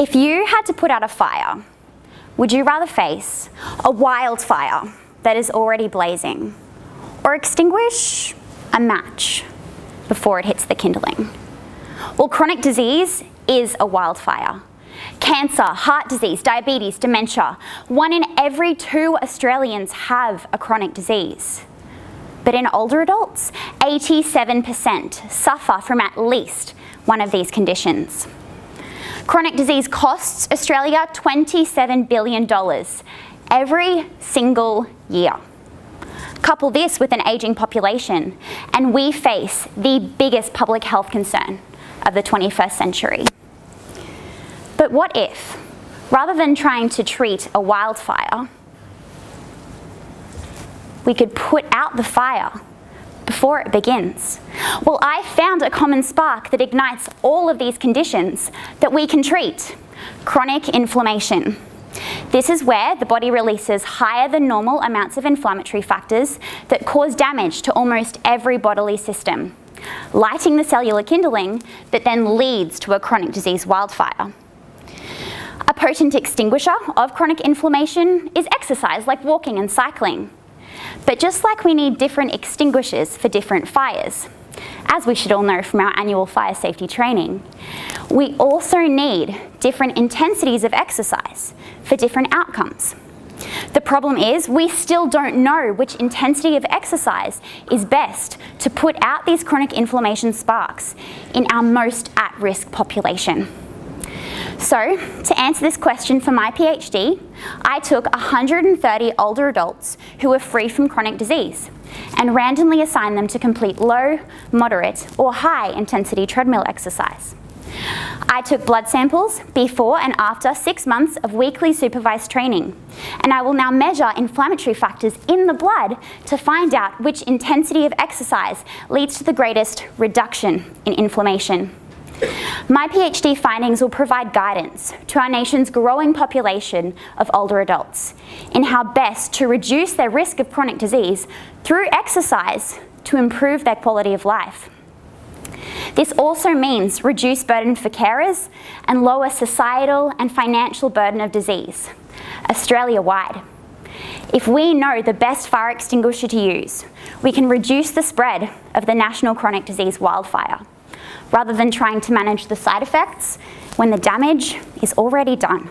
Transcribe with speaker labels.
Speaker 1: If you had to put out a fire, would you rather face a wildfire that is already blazing or extinguish a match before it hits the kindling? Well, chronic disease is a wildfire. Cancer, heart disease, diabetes, dementia. 1 in every 2 Australians have a chronic disease. But in older adults, 87% suffer from at least one of these conditions. Chronic disease costs Australia $27 billion every single year. Couple this with an ageing population, and we face the biggest public health concern of the 21st century. But what if, rather than trying to treat a wildfire, we could put out the fire before it begins? Well, I found a common spark that ignites all of these conditions that we can treat: chronic inflammation. This is where the body releases higher than normal amounts of inflammatory factors that cause damage to almost every bodily system, lighting the cellular kindling that then leads to a chronic disease wildfire. A potent extinguisher of chronic inflammation is exercise, like walking and cycling. But just like we need different extinguishers for different fires, as we should all know from our annual fire safety training, we also need different intensities of exercise for different outcomes. The problem is we still don't know which intensity of exercise is best to put out these chronic inflammation sparks in our most at-risk population. So, to answer this question for my PhD, I took 130 older adults who were free from chronic disease and randomly assigned them to complete low, moderate, or high intensity treadmill exercise. I took blood samples before and after 6 months of weekly supervised training, and I will now measure inflammatory factors in the blood to find out which intensity of exercise leads to the greatest reduction in inflammation. My PhD findings will provide guidance to our nation's growing population of older adults in how best to reduce their risk of chronic disease through exercise to improve their quality of life. This also means reduced burden for carers and lower societal and financial burden of disease, Australia-wide. If we know the best fire extinguisher to use, we can reduce the spread of the national chronic disease wildfire, rather than trying to manage the side effects when the damage is already done.